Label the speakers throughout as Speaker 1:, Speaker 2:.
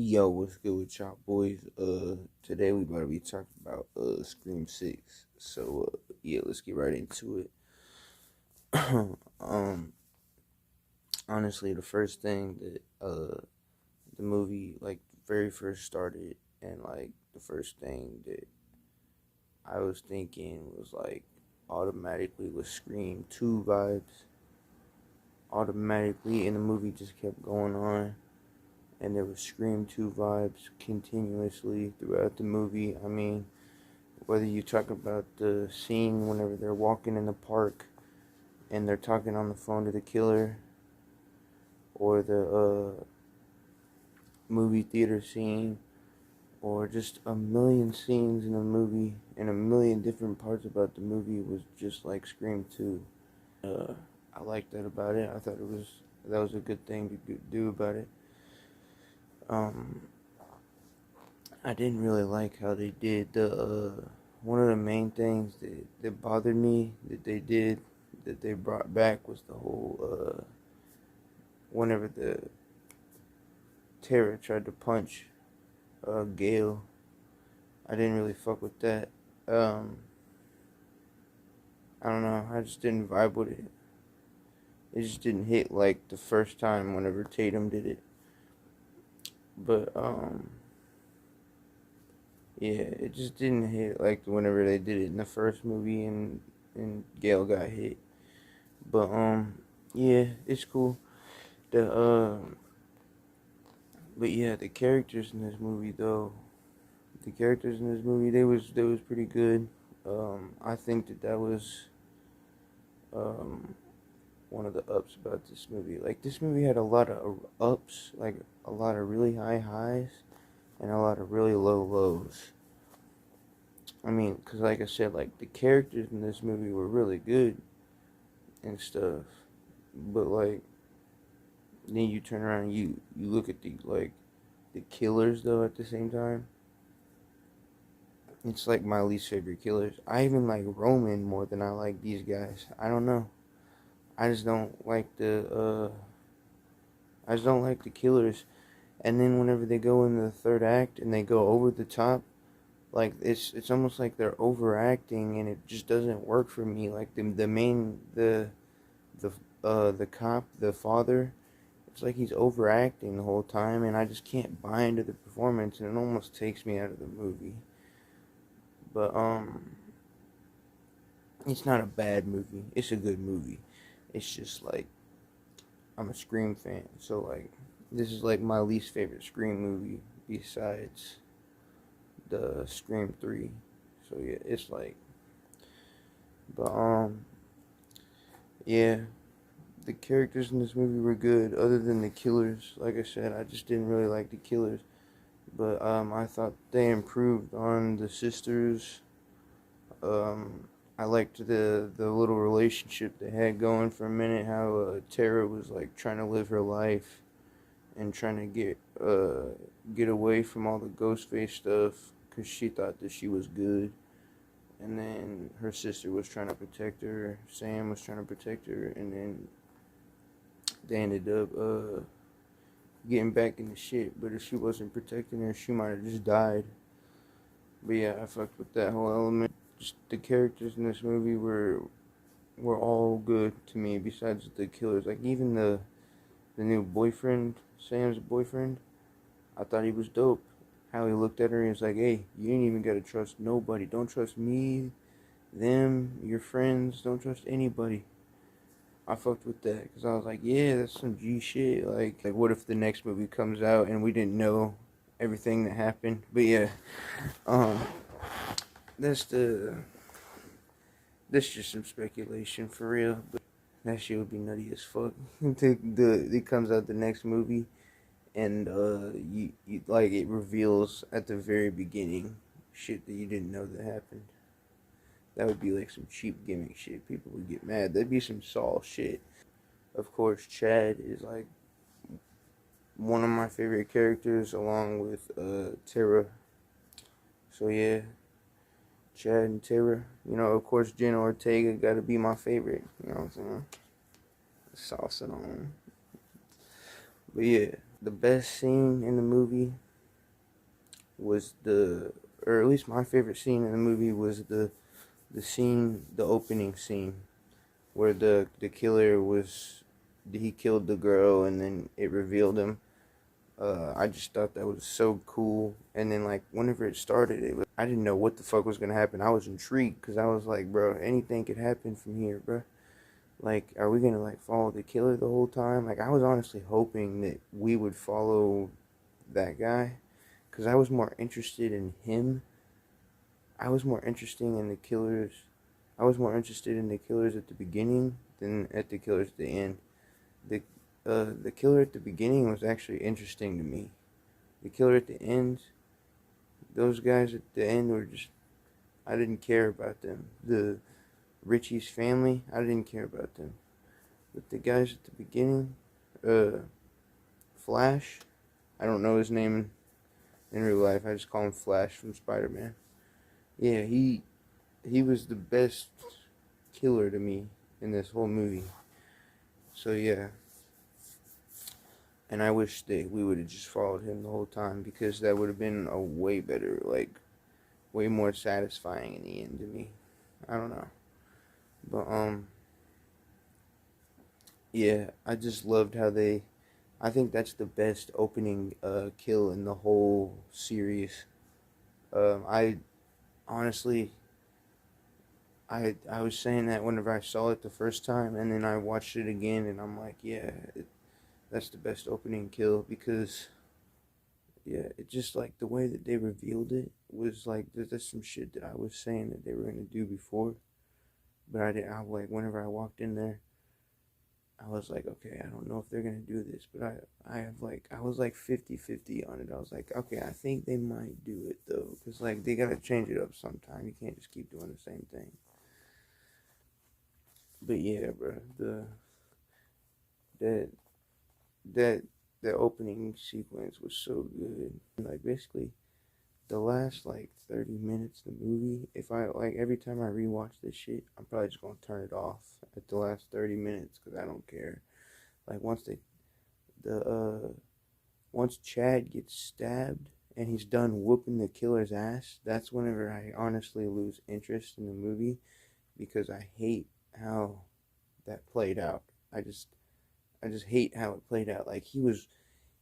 Speaker 1: Yo, what's good with y'all boys? Today we about to be talking about Scream 6. So yeah, let's get right into it. um Honestly, the first thing that the movie like very first started, and like the first thing that I was thinking was like automatically was Scream 2 vibes. Automatically, and the movie just kept going on, and there was Scream 2 vibes continuously throughout the movie. I mean, whether you talk about the scene whenever they're walking in the park and they're talking on the phone to the killer, or the movie theater scene, or just a million scenes in a movie and a million different parts about the movie was just like Scream 2. Uh, I liked that about it. I thought that was a good thing to do about it. Um, I didn't really like how they did the one of the main things that bothered me that they did that they brought back was the whole whenever the Tara tried to punch Gale. I didn't really fuck with that. Um, I don't know. I just didn't vibe with it. It just didn't hit like the first time whenever Tatum did it. But yeah, it just didn't hit like whenever they did it in the first movie and Gale got hit. But yeah, it's cool. The but yeah, the characters in this movie though, the characters in this movie they was pretty good. I think that was um one of the ups about this movie. Like this movie had a lot of ups, like a lot of really high highs and a lot of really low lows. I mean, cause like I said, like the characters in this movie were really good and stuff, but like then you turn around and you look at the killers though at the same time. It's like my least favorite killers. I even like Roman more than I like these guys. I don't know. I just don't like I just don't like the killers. And then whenever they go into the third act and they go over the top, like it's almost like they're overacting and it just doesn't work for me. Like the main the the cop, the father, it's like he's overacting the whole time and I just can't buy into the performance and it almost takes me out of the movie. But it's not a bad movie. It's a good movie. It's just like I'm a Scream fan, so like this is like my least favorite Scream movie besides the Scream 3. So yeah, it's like but yeah, the characters in this movie were good other than the killers. Like I said, I just didn't really like the killers, but I thought they improved on the sisters. Um I liked the little relationship they had going for a minute. How Tara was like trying to live her life and trying to get away from all the Ghostface stuff because she thought that she was good, and then her sister was trying to protect her. Sam was trying to protect her, and then they ended up getting back in the shit. But if she wasn't protecting her, she might have just died. But yeah, I fucked with that whole element. Just the characters in this movie were all good to me. Besides the killers, like even the new boyfriend, Sam's boyfriend. I thought he was dope. How he looked at her and he was like, hey, you ain't even gotta trust nobody. Don't trust me, them, your friends. Don't trust anybody. I fucked with that because I was like, yeah, that's some G shit. Like, what if the next movie comes out and we didn't know everything that happened? But yeah, um, that's the that's just some speculation for real. But that shit would be nutty as fuck. It comes out the next movie and you like it reveals at the very beginning shit that you didn't know that happened. That would be like some cheap gimmick shit. People would get mad. That'd be some Saul shit. Of course, Chad is like one of my favorite characters along with Tara. So yeah, Chad and Tara. You know, of course, Jenna Ortega gotta be my favorite. You know what I'm saying? Sauce it on. But yeah, the best scene in the movie. was or at least my favorite scene in the movie was the opening scene where the killer he killed the girl and then it revealed him. I just thought that was so cool. And then like whenever it started, I didn't know what the fuck was gonna happen. I was intrigued because I was like, bro, anything could happen from here, bro. Like, are we gonna like follow the killer the whole time? Like, I was honestly hoping that we would follow that guy because I was more interested in him. I was more interested in the killers. I was more interested in the killers at the beginning than at the killers at the end. The the killer at the beginning was actually interesting to me. The killer at the end, those guys at the end were just, I didn't care about them. The Richie's family, I didn't care about them. But the guys at the beginning, uh, Flash, I don't know his name in real life. I just call him Flash from Spider-Man. Yeah, he was the best killer to me in this whole movie. So yeah, and I wish that we would have just followed him the whole time because that would have been a way better, like, way more satisfying in the end to me. I don't know, but yeah, I just loved how they. I think that's the best opening kill in the whole series. I honestly, I was saying that whenever I saw it the first time, and then I watched it again, and I'm like, yeah, that's the best opening kill because yeah, it just like the way that they revealed it was like there's some shit that I was saying that they were gonna do before, but I didn't. I like whenever I walked in there, I was like, okay, I don't know if they're gonna do this, but I was like 50-50 on it. I was like, okay, I think they might do it though, cause like they gotta change it up sometime. You can't just keep doing the same thing. But yeah, bro, that that the opening sequence was so good. Like basically the last like 30 minutes of the movie, if I like every time I rewatch this shit, I'm probably just gonna turn it off at the last 30 minutes because I don't care. Like the once Chad gets stabbed and he's done whooping the killer's ass, that's whenever I honestly lose interest in the movie because I hate how that played out. I just I just hate how it played out. Like he was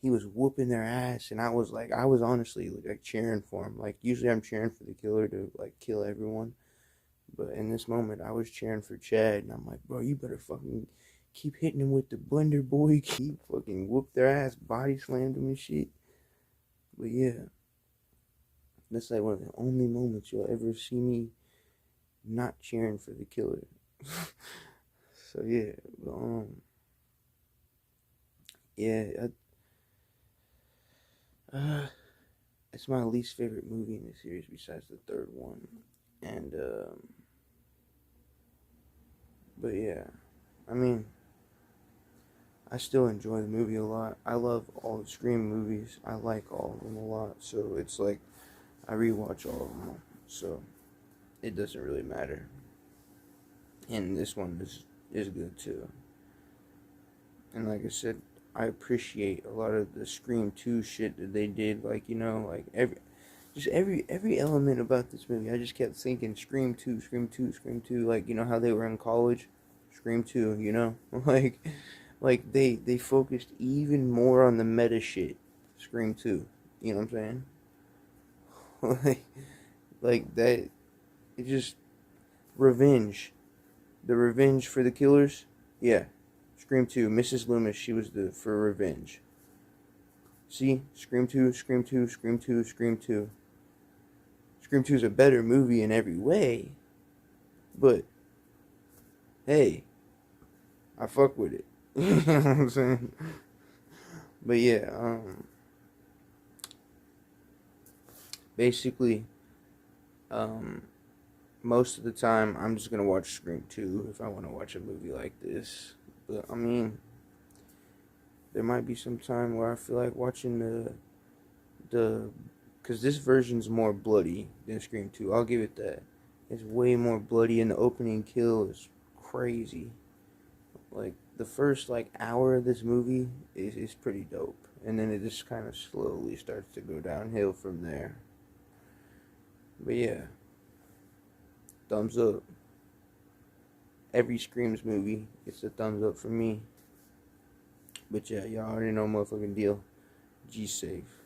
Speaker 1: whooping their ass, and I was honestly like cheering for him. Like usually I'm cheering for the killer to like kill everyone, but in this moment I was cheering for Chad, and I'm like, bro, you better fucking keep hitting him with the blender, boy. Keep fucking whoop their ass, body slammed him and shit. But yeah, that's like one of the only moments you'll ever see me not cheering for the killer. So yeah, but, yeah, it's my least favorite movie in the series besides the third one. And but yeah, I mean, I still enjoy the movie a lot. I love all the Scream movies. I like all of them a lot. So it's like I rewatch all of them. So it doesn't really matter. And this one is good too. And like I said, I appreciate a lot of the Scream 2 shit that they did. Like, you know, like every element about this movie. I just kept thinking Scream 2, Scream 2, Scream 2. Like, you know how they were in college? Scream 2, you know? like they focused even more on the meta shit. Scream 2. You know what I'm saying? like that it just revenge. The revenge for the killers? Yeah. Scream 2, Mrs. Loomis, she was the for revenge. See? Scream 2, Scream 2, Scream 2, Scream 2. Scream 2 is a better movie in every way, but hey, I fuck with it. You know what I'm saying? But yeah, basically, um, most of the time I'm just gonna watch Scream 2 if I want to watch a movie like this. But I mean, there might be some time where I feel like watching the because this version's more bloody than Scream 2. I'll give it that. It's way more bloody, and the opening kill is crazy. Like the first like hour of this movie is pretty dope. and then it just kind of slowly starts to go downhill from there. But yeah, thumbs up. Every Screams movie gets a thumbs up from me. But yeah, y'all already know motherfucking deal. G safe.